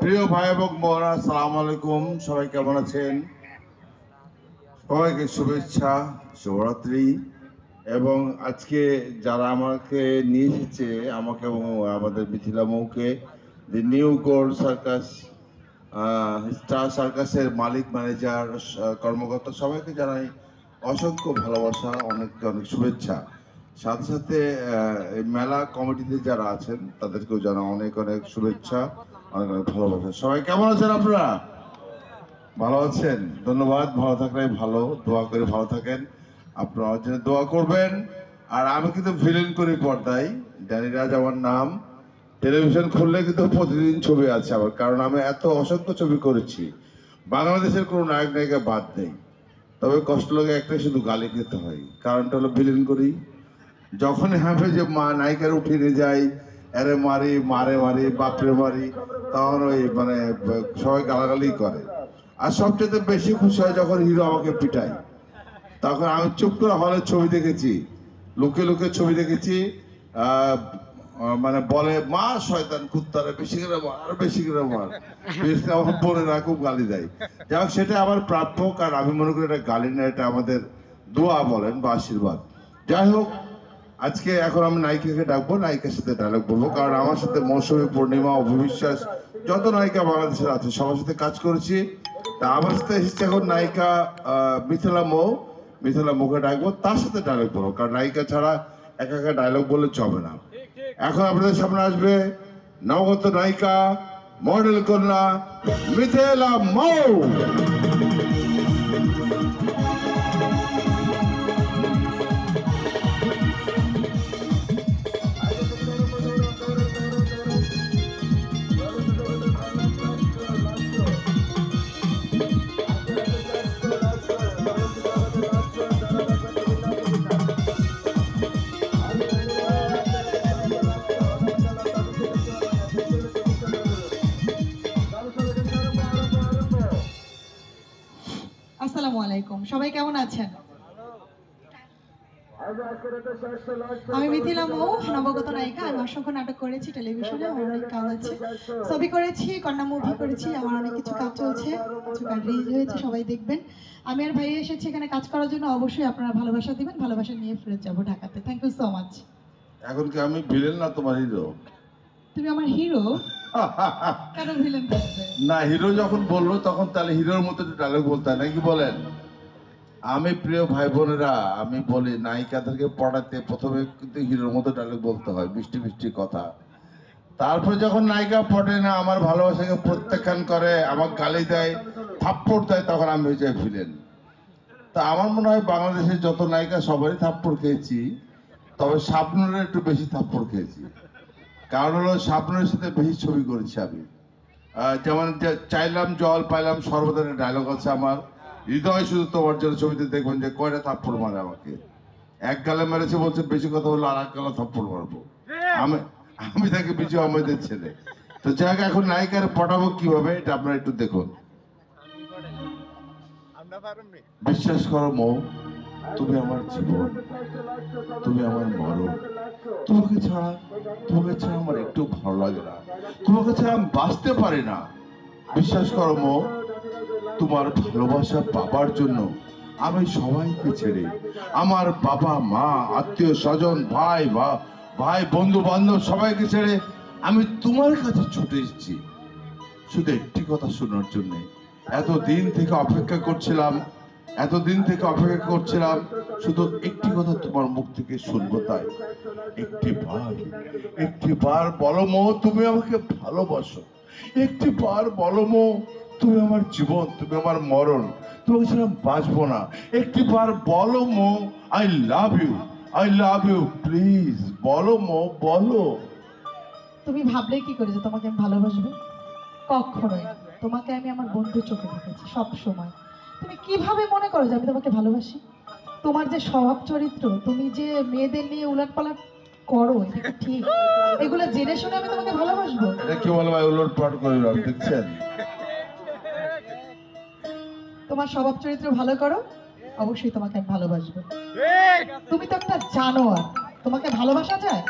প্রিয় ভাই এবং বোনেরা, আসসালামু আলাইকুম। সবাই কেমন আছেন? সবাইকে শুভেচ্ছা, শুভরাত্রি। এবং আজকে যারা আমাকে নিয়ে এসেছে, আমাকে এবং আমাদের মিথিলা মৌকে, the new gold circus star সার্কাসের মালিক, ম্যানেজার, কর্মকর্তা, সবাইকে জানাই অসংখ্য ভালোবাসা, অনেক অনেক শুভেচ্ছা। সাথে সাথে এই মেলা কমিটিতে যারা আছেন তাদেরকেও জানাই অনেক অনেক শুভেচ্ছা, অনেক অনেক ভালোবাসা। সবাই কেমন আছেন? আপনারা ভালো আছেন? ধন্যবাদ। ভালো থাকলে ভালো, দোয়া করে ভালো থাকেন। আপনারা আমার জন্য দোয়া করবেন। আর আমি কিন্তু ভিলেন করি পর্দায়, ড্যানি রাজ আমার নাম। টেলিভিশন খুললে কিন্তু প্রতিদিন ছবি আছে আমার, কারণ আমি এত অসংখ্য ছবি করেছি। বাংলাদেশের কোনো নায়ক নায়িকা বাদ নেই। তবে কষ্ট লাগে একটাই, শুধু গালি খেতে হয়। কারণটা হলো ভিলেন করি। যখনই হবে যে মা নায়িকার উঠিয়ে যায়, এরে মারি, মারি, বাপরে মারি, তখন ওই মানে সবাই গালাগালি করে। আর সবচেয়ে বেশি খুশি হয় যখন হিরো আমাকে পিটায়। তখন আমি চুপ করে হলে ছবি দেখেছি, লুকে লুকে ছবি দেখেছি। মানে বলে, মা শয়তান কুত্তারে, বেশি করে মার, আর বেশি করে মার। বিশেষ করে আমার বোনেরা খুব গালি দেয়। যাই হোক, সেটা আমার প্রাপ্য, কারণ আমি মনে করি এটা গালি না, এটা আমাদের দোয়া বলেন বা আশীর্বাদ। যাই হোক, আজকে এখন আমি নায়িকাকে ডাকবো, নায়িকার সাথে ডায়লগ বলবো, কারণ আমার সাথে মৌসুমী, পূর্ণিমা, অভিবিশ্বাস, যত নায়িকা বাংলাদেশের আছে সবার সাথে কাজ করেছি। তা আমার সাথে এসেছে এখন নায়িকা মিথিলা মৌ। মিথিলা মৌকে ডাকবো, তার সাথে ডায়লগ বলবো, কারণ নায়িকা ছাড়া একা একা ডায়লগ বললে চবে না। এখন আপনাদের সামনে আসবে নবগত নায়িকা, মডেল কন্যা মিথিলা মৌ। আসসালামু আলাইকুম, সবাই কেমন আছেন? আমি মিথিলা মৌ, নবগত নায়িকা। আমি অসংখ্য নাটক করেছি টেলিভিশনে, আমার অনেক কাজ আছে। ছবি করেছি, কন্যা মুভি করেছি, আমার অনেক কিছু কাজ চলছে, কিছু কাজ রিলিজ হয়েছে, সবাই দেখবেন। আমি আর ভাই এসেছি এখানে কাজ করার জন্য। অবশ্যই আপনারা ভালোবাসা দিবেন, ভালোবাসা নিয়ে ফেরত যাবো ঢাকাতে। Thank you so much. এখন কি আমি ভিলেন না তোমার হিরো? তুমি আমার হিরো। কেন ভিলেন থাকবে? না, হিরো যখন বললো তখন তাহলে হিরোর মতো একটু ডায়লগ বলতে হয় নাকি, বলেন? আমি প্রিয় ভাই বোনেরা, আমি বলি নায়িকাদেরকে পড়াতে প্রথমে কিন্তু হিরোর মতো ডায়লগ বলতে হয়, মিষ্টি মিষ্টি কথা। তারপর যখন নায়িকা পড়ে না, আমার ভালোবাসাকে প্রত্যাখ্যান করে, আমাকে গালি দেয়, থাপ্পড় দেয়, তখন আমি হয়ে যাই ভিলেন। তা আমার মনে হয় বাংলাদেশের যত নায়িকা সবারই থাপ্পড় খেয়েছি, তবে শাবনূরের একটু বেশি থাপ্পড় খেয়েছি। কারণ হলো শাবনূরের সাথে বেশি ছবি করেছি আমি। যেমন চাইলাম জল পাইলাম সর্বদা ডায়লগ আছে আমার, হৃদয় শুধু তোমার জন্য। ছবিতে দেখবেন যে কয়টা থাপ্পড় মারে আমাকে। এক গালে মেরেছে, বলছে বেশি কথা বললো আর এক গালে থাপ্পড় মারবো। আমি তাকে বিজু আহমেদের ছেলে। তো যাই, এখন নায়িকার পটাবো কিভাবে, এটা আপনারা একটু দেখুন। বিশ্বাস করো মৌ, তুমি আমার জীবন, তুমি আমার মরণ। তোমাকে ছাড়া আমার একটু ভালো লাগে না। তোমাকে ছাড়া আমি বাঁচতে পারি না। বিশ্বাস করো মৌ, তোমার ভালোবাসা পাবার জন্য আমি সবাইকে ছেড়ে, আমার বাবা মা, আত্মীয় স্বজন, ভাই বন্ধু বান্ধব সবাইকে ছেড়ে আমি তোমার কাছে ছুটে এসেছি শুধু একটি কথা শোনার জন্য। এতদিন থেকে অপেক্ষা করছিলাম শুধু একটি কথা তোমার মুখ থেকে শুনবো, তাই একটি বার বলো মৌ তুমি আমাকে ভালোবাসো। একটি বার বলো মৌ তুমি আমার জীবন, তুমি আমার মরণ, তোমাকে ছাড়া বাঁচবো না। একটি বার বলো মৌ আই লাভ ইউ প্লিজ। বলো মৌ, বলো। তুমি ভাবলে কি করে যে তোমাকে আমি ভালোবাসবো? কখনোই। তোমাকে আমি আমার বন্ধুর চোখে দেখেছি সব সময়। তুমি কিভাবে মনে করো যে আমি তোমাকে ভালোবাসি? তোমার যে স্বভাব চরিত্র, তুমি যে মেয়েদের নিয়ে উলটপালট করো, এটা কি ঠিক? এগুলো জেনে শুনে আমি তোমাকে ভালোবাসবো? এটা কি বলে ভাই, উলটপালট করে দেখছেন? তোমার স্বভাব চরিত্র ভালো করো, অবশ্যই তোমাকে আমি ভালোবাসবো। তুমি তো একটা জানোয়ার, তোমাকে ভালোবাসা যায়?